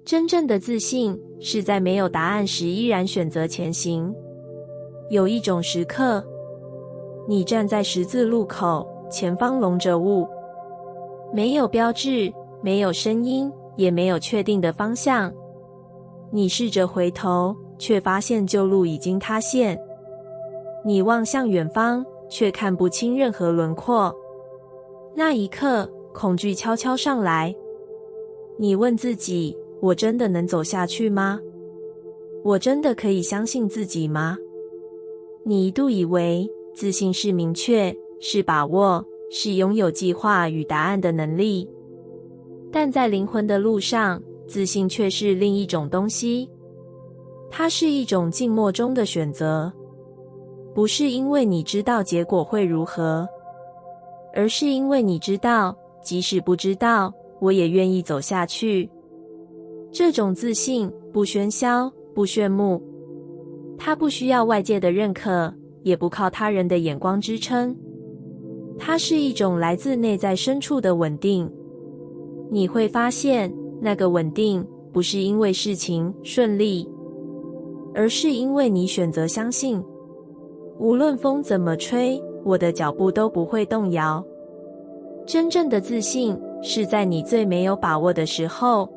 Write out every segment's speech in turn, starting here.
真正的自信是在没有答案时依然选择前行。有一种时刻，你站在十字路口，前方笼着雾，没有标志，没有声音，也没有确定的方向。你试着回头，却发现旧路已经塌陷。你望向远方，却看不清任何轮廓。那一刻，恐惧悄悄上来。你问自己，我真的能走下去吗？我真的可以相信自己吗？你一度以为自信是明确，是把握，是拥有计划与答案的能力。但在灵魂的路上，自信却是另一种东西。它是一种静默中的选择，不是因为你知道结果会如何，而是因为你知道，即使不知道，我也愿意走下去。这种自信不喧嚣，不炫目，它不需要外界的认可，也不靠他人的眼光支撑。它是一种来自内在深处的稳定。你会发现，那个稳定不是因为事情顺利，而是因为你选择相信，无论风怎么吹，我的脚步都不会动摇。真正的自信是在你最没有把握的时候，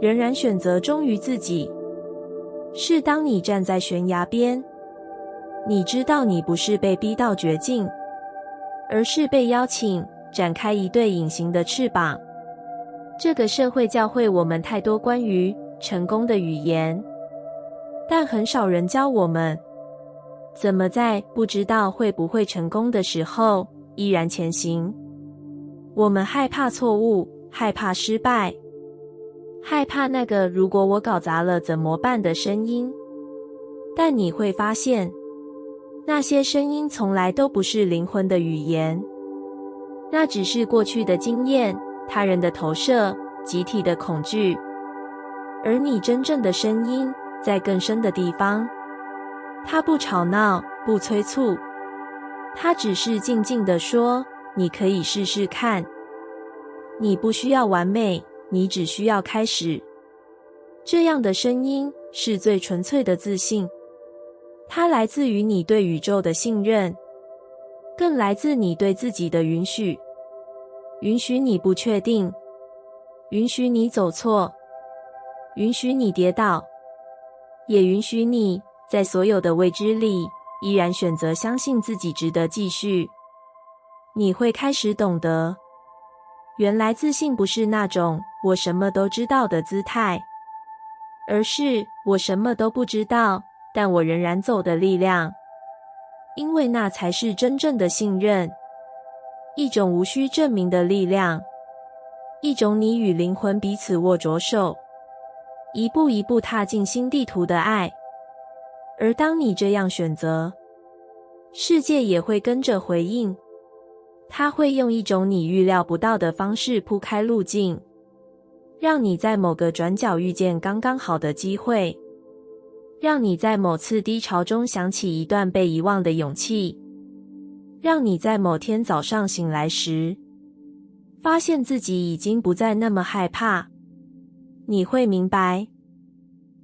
仍然选择忠于自己。是当你站在悬崖边，你知道你不是被逼到绝境，而是被邀请展开一对隐形的翅膀。这个社会教会我们太多关于成功的语言，但很少人教我们怎么在不知道会不会成功的时候依然前行。我们害怕错误，害怕失败，害怕那个如果我搞砸了怎么办的声音。但你会发现，那些声音从来都不是灵魂的语言，那只是过去的经验，他人的投射，集体的恐惧。而你真正的声音在更深的地方，它不吵闹，不催促，它只是静静地说，你可以试试看。你不需要完美，你只需要开始。这样的声音是最纯粹的自信，它来自于你对宇宙的信任，更来自你对自己的允许。允许你不确定，允许你走错，允许你跌倒，也允许你在所有的未知里依然选择相信自己值得继续。你会开始懂得，原来自信不是那种我什么都知道的姿态，而是我什么都不知道，但我仍然走的力量。因为那才是真正的信任，一种无需证明的力量，一种你与灵魂彼此握着手，一步一步踏进新地图的爱。而当你这样选择，世界也会跟着回应，它会用一种你预料不到的方式铺开路径，让你在某个转角遇见刚刚好的机会，让你在某次低潮中想起一段被遗忘的勇气，让你在某天早上醒来时，发现自己已经不再那么害怕。你会明白，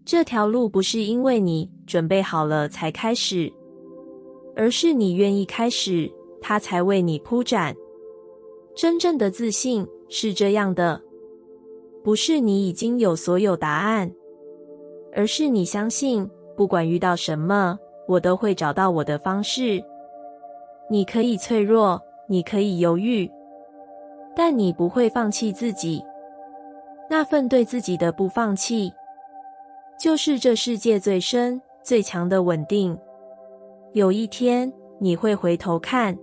这条路不是因为你准备好了才开始，而是你愿意开始，它才为你铺展。真正的自信是这样的，不是你已经有所有答案，而是你相信，不管遇到什么，我都会找到我的方式。你可以脆弱，你可以犹豫，但你不会放弃自己。那份对自己的不放弃，就是这世界最深、最强的稳定。有一天，你会回头看，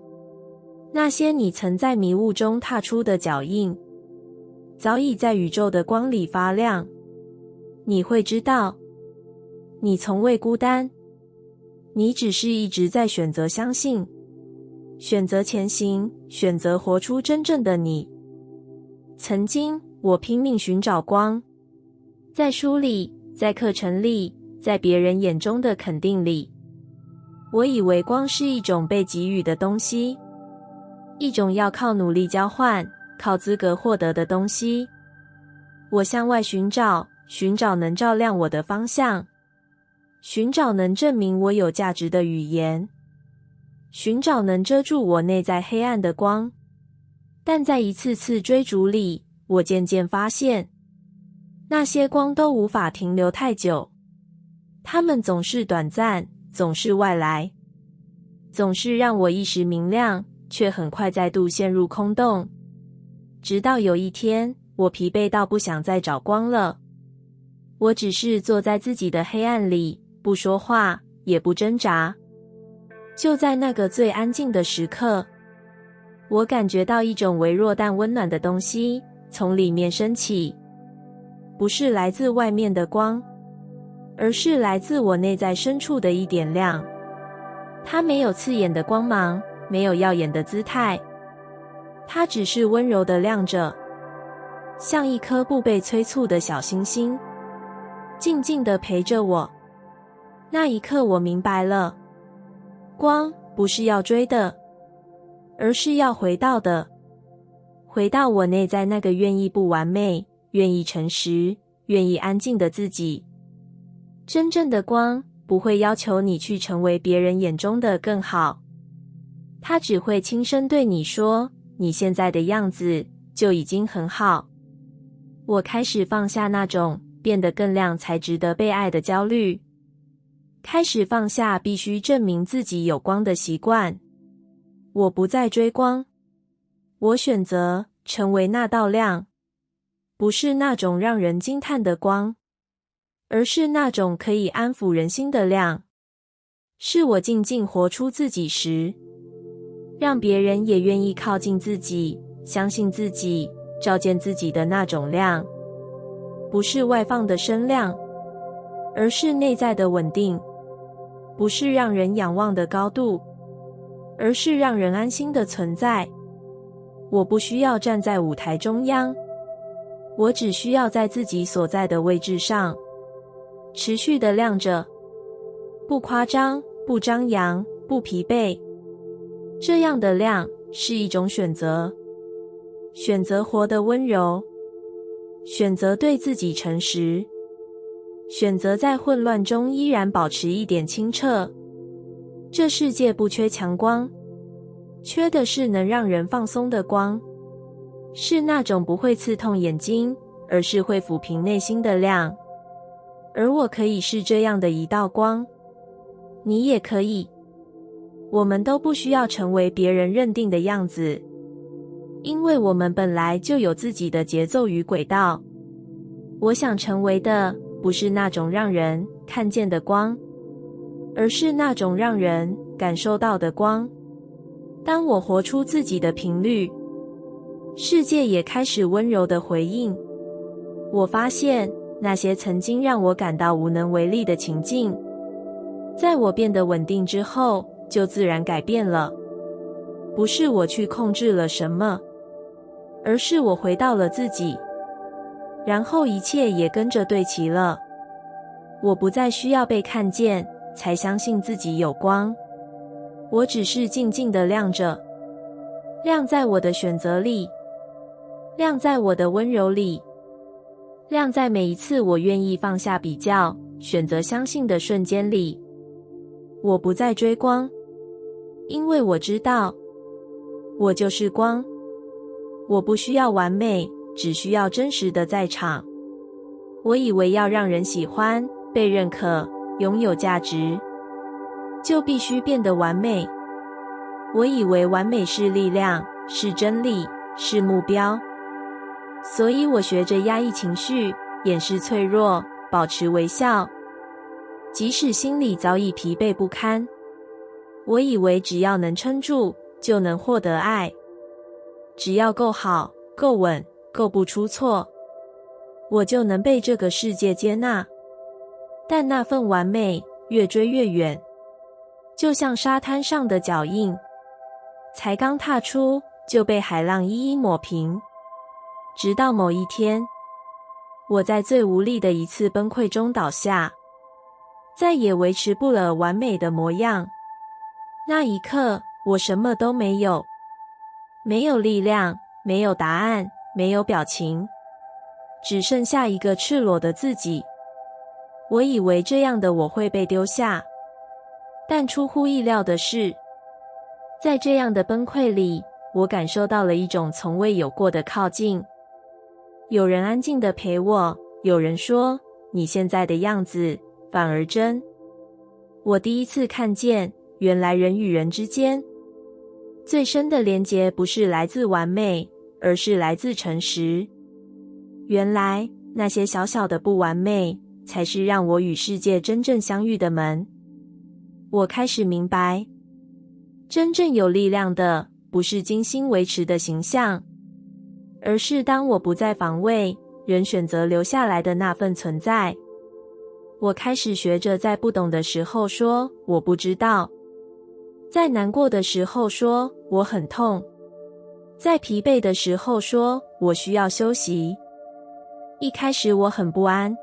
那些你曾在迷雾中踏出的脚印，早已在宇宙的光里发亮。你会知道，你从未孤单，你只是一直在选择相信，选择前行，选择活出真正的你。曾经，我拼命寻找光，在书里，在课程里，在别人眼中的肯定里。我以为光是一种被给予的东西，一种要靠努力交换、靠资格获得的东西。我向外寻找寻找能照亮我的方向，寻找能证明我有价值的语言，寻找能遮住我内在黑暗的光。但在一次次追逐里，我渐渐发现，那些光都无法停留太久，它们总是短暂，总是外来，总是让我一时明亮，却很快再度陷入空洞。直到有一天，我疲惫到不想再找光了。我只是坐在自己的黑暗里，不说话，也不挣扎。就在那个最安静的时刻，我感觉到一种微弱但温暖的东西从里面升起，不是来自外面的光，而是来自我内在深处的一点亮。它没有刺眼的光芒，没有耀眼的姿态，它只是温柔地亮着，像一颗不被催促的小星星，静静地陪着我。那一刻我明白了，光不是要追的，而是要回到的，回到我内在那个愿意不完美，愿意诚实，愿意安静的自己。真正的光不会要求你去成为别人眼中的更好，它只会轻声对你说，你现在的样子就已经很好。我开始放下那种变得更亮才值得被爱的焦虑，开始放下必须证明自己有光的习惯。我不再追光，我选择成为那道亮，不是那种让人惊叹的光，而是那种可以安抚人心的亮。是我静静活出自己时，让别人也愿意靠近自己，相信自己，照见自己的那种亮。不是外放的声亮，而是内在的稳定。不是让人仰望的高度，而是让人安心的存在。我不需要站在舞台中央，我只需要在自己所在的位置上，持续地亮着，不夸张，不张扬，不疲惫。这样的亮是一种选择，选择活得温柔，选择对自己诚实，选择在混乱中依然保持一点清澈。这世界不缺强光，缺的是能让人放松的光，是那种不会刺痛眼睛，而是会抚平内心的亮。而我可以是这样的一道光，你也可以。我们都不需要成为别人认定的样子，因为我们本来就有自己的节奏与轨道。我想成为的不是那种让人看见的光，而是那种让人感受到的光。当我活出自己的频率，世界也开始温柔地回应。我发现那些曾经让我感到无能为力的情境，在我变得稳定之后，就自然改变了。不是我去控制了什么，而是我回到了自己，然后一切也跟着对齐了。我不再需要被看见，才相信自己有光。我只是静静地亮着，亮在我的选择里，亮在我的温柔里，亮在每一次我愿意放下比较，选择相信的瞬间里。我不再追光，因为我知道，我就是光。我不需要完美，只需要真实的在场。我以为要让人喜欢、被认可、拥有价值，就必须变得完美。我以为完美是力量，是真理，是目标。所以我学着压抑情绪，掩饰脆弱，保持微笑，即使心里早已疲惫不堪。我以为只要能撑住，就能获得爱。只要够好，够稳，够不出错，我就能被这个世界接纳。但那份完美越追越远，就像沙滩上的脚印，才刚踏出就被海浪一一抹平。直到某一天，我在最无力的一次崩溃中倒下，再也维持不了完美的模样。那一刻，我什么都没有，没有力量，没有答案，没有表情，只剩下一个赤裸的自己。我以为这样的我会被丢下，但出乎意料的是，在这样的崩溃里，我感受到了一种从未有过的靠近。有人安静地陪我，有人说，你现在的样子反而真。我第一次看见，原来人与人之间最深的连结不是来自完美，而是来自诚实。原来那些小小的不完美，才是让我与世界真正相遇的门。我开始明白，真正有力量的不是精心维持的形象，而是当我不再防卫，仍选择留下来的那份存在。我开始学着在不懂的时候说我不知道，在难过的时候说我很痛，在疲惫的时候说我需要休息。一开始我很不安，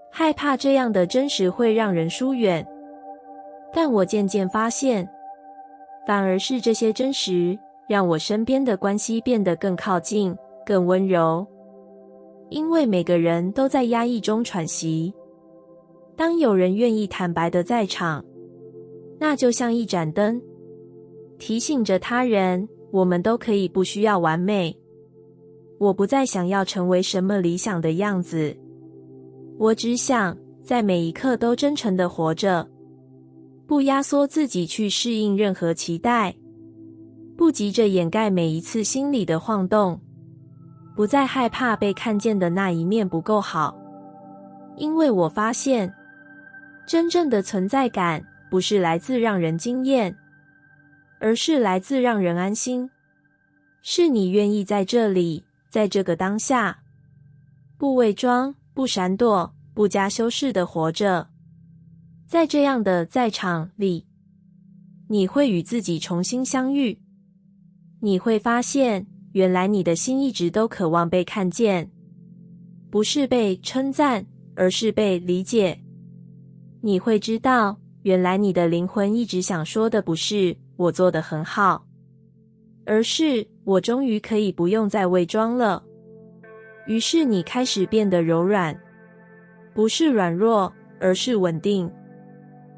害怕这样的真实会让人疏远，但我渐渐发现，反而是这些真实让我身边的关系变得更靠近，更温柔。因为每个人都在压抑中喘息，当有人愿意坦白地在场，那就像一盏灯，提醒着他人，我们都可以不需要完美。我不再想要成为什么理想的样子，我只想在每一刻都真诚地活着，不压缩自己去适应任何期待，不急着掩盖每一次心里的晃动，不再害怕被看见的那一面不够好。因为我发现，真正的存在感不是来自让人惊艳，而是来自让人安心。是你愿意在这里，在这个当下，不伪装，不闪躲，不加修饰地活着。在这样的在场里，你会与自己重新相遇。你会发现，原来你的心一直都渴望被看见，不是被称赞，而是被理解。你会知道，原来你的灵魂一直想说的不是我做得很好，而是我终于可以不用再伪装了。于是你开始变得柔软，不是软弱，而是稳定。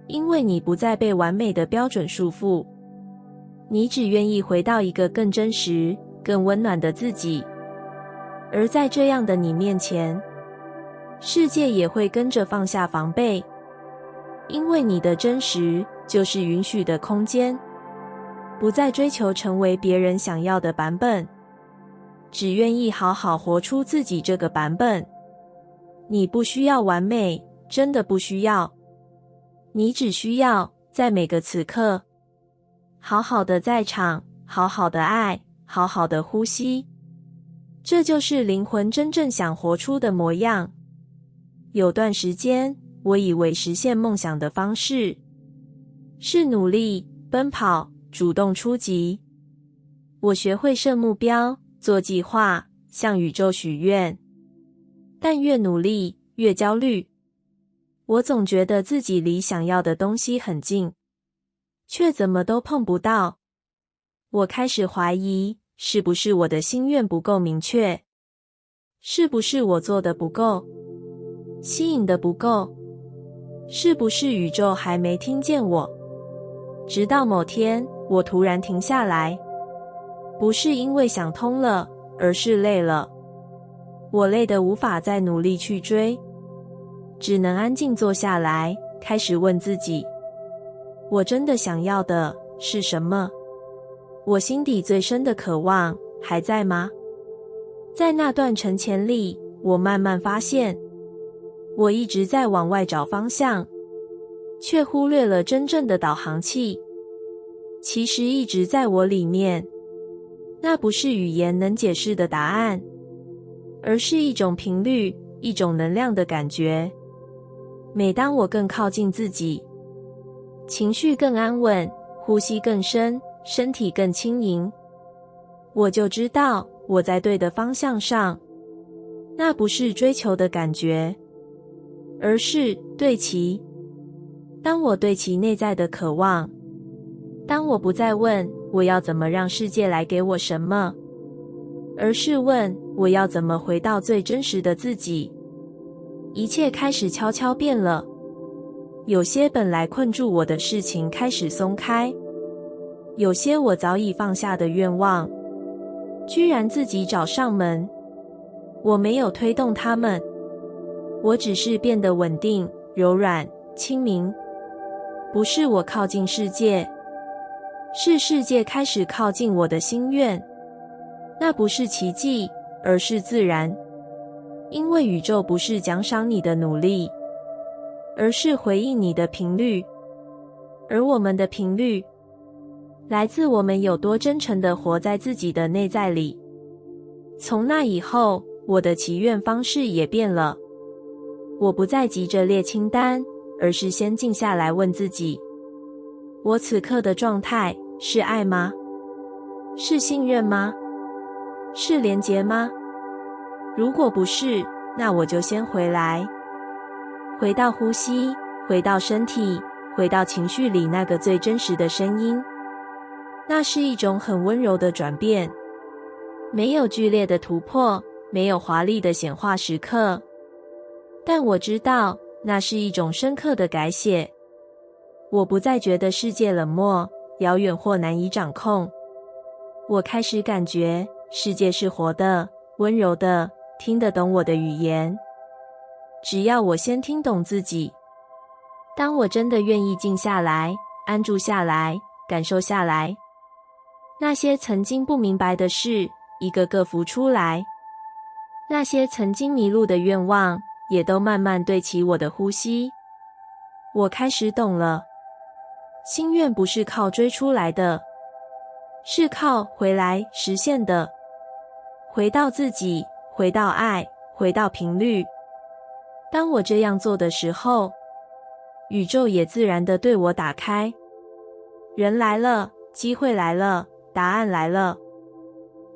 因为你不再被完美的标准束缚，你只愿意回到一个更真实、更温暖的自己。而在这样的你面前，世界也会跟着放下防备，因为你的真实就是允许的空间，不再追求成为别人想要的版本，只愿意好好活出自己这个版本。你不需要完美，真的不需要。你只需要在每个此刻，好好的在场，好好的爱，好好的呼吸。这就是灵魂真正想活出的模样。有段时间，我以为实现梦想的方式是努力、奔跑、主动出击。我学会设目标，做计划，向宇宙许愿。但越努力，越焦虑。我总觉得自己离想要的东西很近，却怎么都碰不到。我开始怀疑，是不是我的心愿不够明确？是不是我做的不够？吸引的不够？是不是宇宙还没听见我？直到某天，我突然停下来，不是因为想通了，而是累了。我累得无法再努力去追，只能安静坐下来，开始问自己：我真的想要的是什么？我心底最深的渴望还在吗？在那段沉潜里，我慢慢发现，我一直在往外找方向，却忽略了真正的导航器。其实一直在我里面，那不是语言能解释的答案，而是一种频率，一种能量的感觉。每当我更靠近自己，情绪更安稳，呼吸更深，身体更轻盈，我就知道我在对的方向上。那不是追求的感觉，而是对齐。当我对齐内在的渴望，当我不再问我要怎么让世界来给我什么，而是问我要怎么回到最真实的自己？一切开始悄悄变了。有些本来困住我的事情开始松开，有些我早已放下的愿望，居然自己找上门。我没有推动他们，我只是变得稳定、柔软、清明。不是我靠近世界，是世界开始靠近我的心愿。那不是奇迹，而是自然。因为宇宙不是奖赏你的努力，而是回应你的频率。而我们的频率，来自我们有多真诚地活在自己的内在里。从那以后，我的祈愿方式也变了。我不再急着列清单，而是先静下来问自己：我此刻的状态是爱吗？是信任吗？是连结吗？如果不是，那我就先回来，回到呼吸，回到身体，回到情绪里那个最真实的声音。那是一种很温柔的转变，没有剧烈的突破，没有华丽的显化时刻，但我知道那是一种深刻的改写。我不再觉得世界冷漠、遥远或难以掌控。我开始感觉世界是活的、温柔的，听得懂我的语言。只要我先听懂自己，当我真的愿意静下来、安住下来、感受下来，那些曾经不明白的事一个个浮出来，那些曾经迷路的愿望也都慢慢对齐我的呼吸。我开始懂了，心愿不是靠追出来的，是靠回来实现的。回到自己，回到爱，回到频率。当我这样做的时候，宇宙也自然地对我打开。人来了，机会来了，答案来了。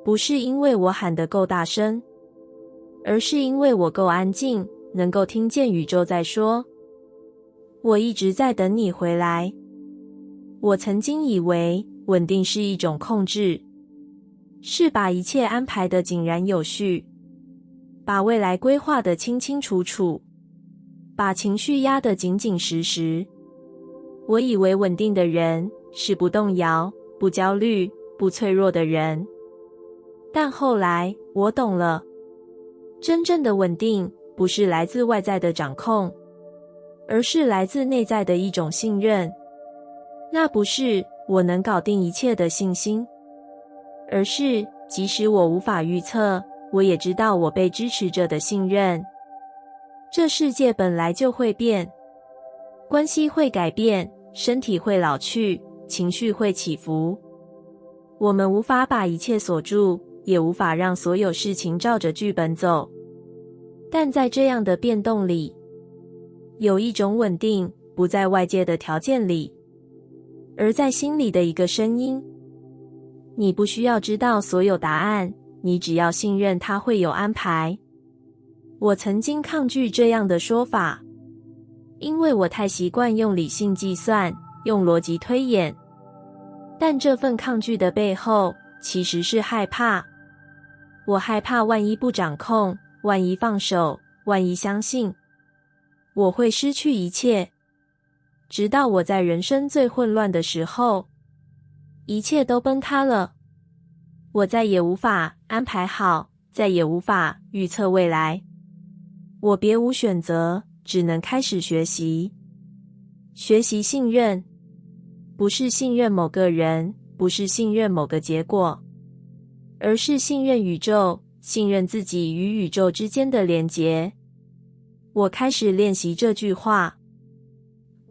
不是因为我喊得够大声，而是因为我够安静，能够听见宇宙在说：我一直在等你回来。我曾经以为稳定是一种控制，是把一切安排得井然有序，把未来规划得清清楚楚，把情绪压得紧紧实实。我以为稳定的人是不动摇、不焦虑、不脆弱的人，但后来我懂了，真正的稳定不是来自外在的掌控，而是来自内在的一种信任。那不是我能搞定一切的信心，而是即使我无法预测，我也知道我被支持着的信任。这世界本来就会变，关系会改变，身体会老去，情绪会起伏。我们无法把一切锁住，也无法让所有事情照着剧本走。但在这样的变动里，有一种稳定，不在外界的条件里，而在心里的一个声音。你不需要知道所有答案，你只要信任它会有安排。我曾经抗拒这样的说法，因为我太习惯用理性计算，用逻辑推演。但这份抗拒的背后，其实是害怕。我害怕万一不掌控，万一放手，万一相信，我会失去一切。直到我在人生最混乱的时候，一切都崩塌了。我再也无法安排好，再也无法预测未来。我别无选择，只能开始学习。学习信任，不是信任某个人，不是信任某个结果，而是信任宇宙，信任自己与宇宙之间的连结。我开始练习这句话。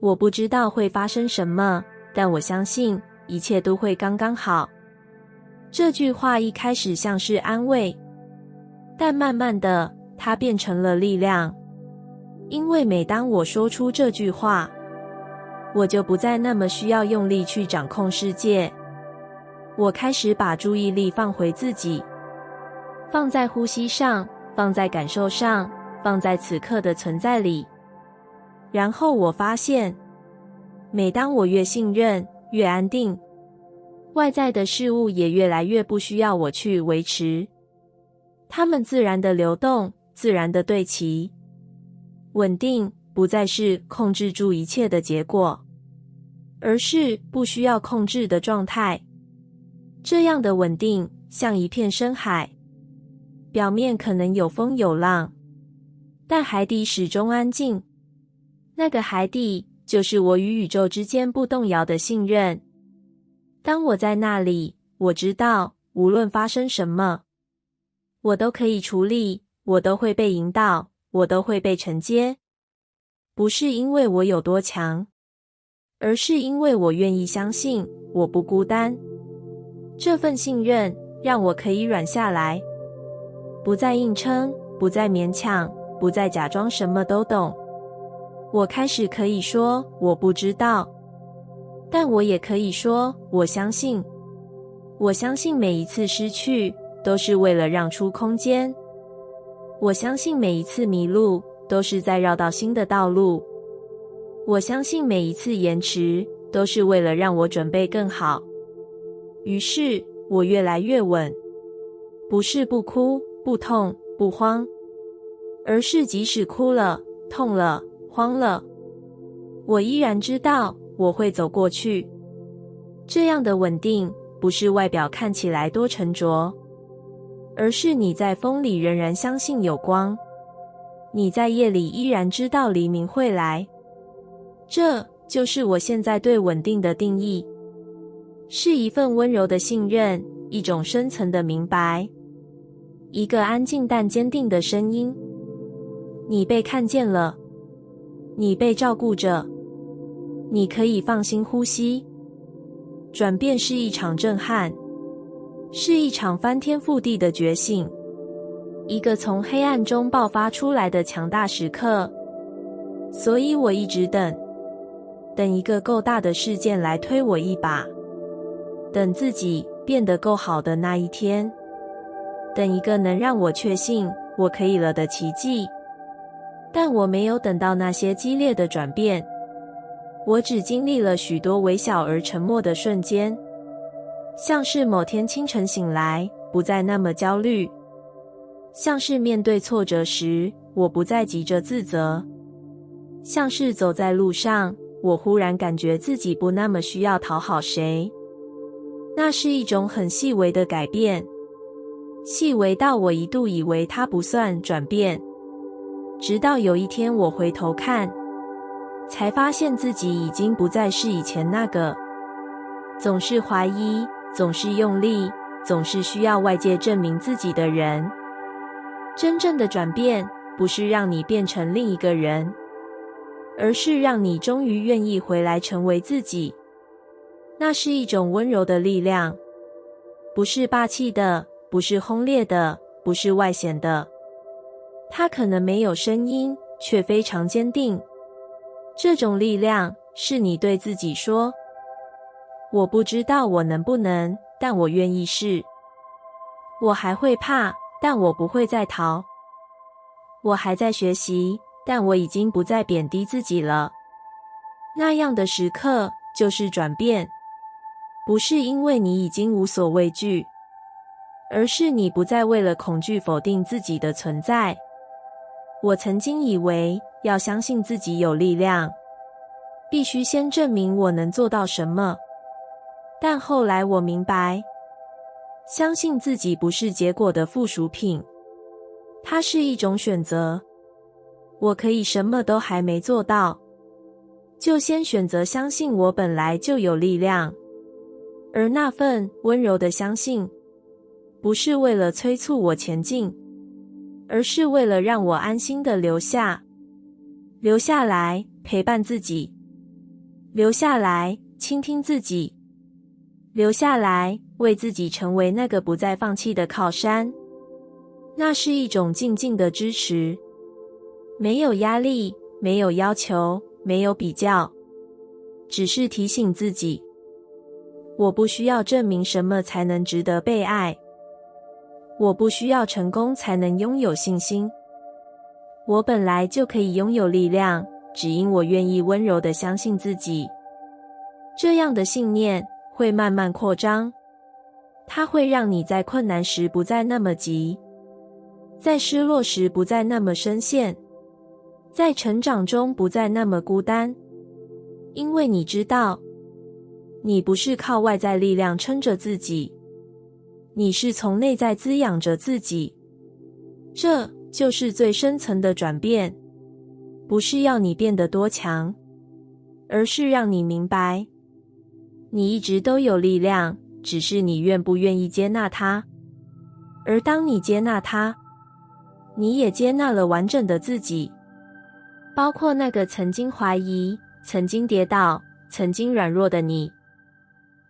我不知道会发生什么，但我相信一切都会刚刚好。这句话一开始像是安慰，但慢慢的，它变成了力量。因为每当我说出这句话，我就不再那么需要用力去掌控世界。我开始把注意力放回自己，放在呼吸上，放在感受上，放在此刻的存在里。然后我发现，每当我越信任，越安定，外在的事物也越来越不需要我去维持。它们自然的流动，自然的对齐。稳定不再是控制住一切的结果，而是不需要控制的状态。这样的稳定像一片深海，表面可能有风有浪，但海底始终安静。那个海底就是我与宇宙之间不动摇的信任。当我在那里，我知道无论发生什么，我都可以处理，我都会被引导，我都会被承接。不是因为我有多强，而是因为我愿意相信我不孤单。这份信任让我可以软下来，不再硬撑，不再勉强，不再假装什么都懂。我开始可以说我不知道，但我也可以说我相信。我相信每一次失去都是为了让出空间。我相信每一次迷路都是在绕到新的道路。我相信每一次延迟都是为了让我准备更好。于是我越来越稳，不是不哭、不痛、不慌，而是即使哭了、痛了、慌了，我依然知道我会走过去。这样的稳定不是外表看起来多沉着，而是你在风里仍然相信有光，你在夜里依然知道黎明会来。这就是我现在对稳定的定义，是一份温柔的信任，一种深层的明白，一个安静但坚定的声音。你被看见了，你被照顾着，你可以放心呼吸。转变是一场震撼，是一场翻天覆地的觉醒，一个从黑暗中爆发出来的强大时刻。所以我一直等一个够大的事件来推我一把，等自己变得够好的那一天，等一个能让我确信我可以了的奇迹。但我没有等到那些激烈的转变，我只经历了许多微小而沉默的瞬间，像是某天清晨醒来，不再那么焦虑，像是面对挫折时，我不再急着自责，像是走在路上，我忽然感觉自己不那么需要讨好谁。那是一种很细微的改变，细微到我一度以为它不算转变，直到有一天我回头看，才发现自己已经不再是以前那个总是怀疑，总是用力，总是需要外界证明自己的人。真正的转变不是让你变成另一个人，而是让你终于愿意回来成为自己。那是一种温柔的力量，不是霸气的，不是轰烈的，不是外显的。它可能没有声音，却非常坚定。这种力量是你对自己说，我不知道我能不能，但我愿意试。我还会怕，但我不会再逃。我还在学习，但我已经不再贬低自己了。那样的时刻就是转变，不是因为你已经无所畏惧，而是你不再为了恐惧否定自己的存在。我曾经以为要相信自己有力量，必须先证明我能做到什么。但后来我明白，相信自己不是结果的附属品，它是一种选择。我可以什么都还没做到，就先选择相信我本来就有力量。而那份温柔的相信，不是为了催促我前进，而是为了让我安心地留下来陪伴自己，留下来倾听自己，留下来为自己成为那个不再放弃的靠山。那是一种静静的支持，没有压力，没有要求，没有比较，只是提醒自己，我不需要证明什么才能值得被爱，我不需要成功才能拥有信心，我本来就可以拥有力量，只因我愿意温柔地相信自己。这样的信念会慢慢扩张，它会让你在困难时不再那么急，在失落时不再那么深陷，在成长中不再那么孤单，因为你知道，你不是靠外在力量撑着自己，你是从内在滋养着自己。这就是最深层的转变，不是要你变得多强，而是让你明白，你一直都有力量，只是你愿不愿意接纳它。而当你接纳它，你也接纳了完整的自己，包括那个曾经怀疑、曾经跌倒、曾经软弱的你。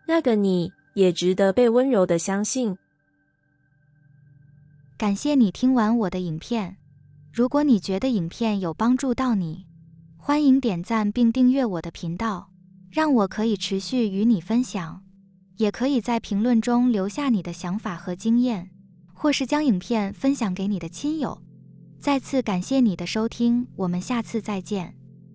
那个你也值得被温柔地相信。感谢你听完我的影片。如果你觉得影片有帮助到你，欢迎点赞并订阅我的频道，让我可以持续与你分享。也可以在评论中留下你的想法和经验，或是将影片分享给你的亲友。再次感谢你的收听，我们下次再见。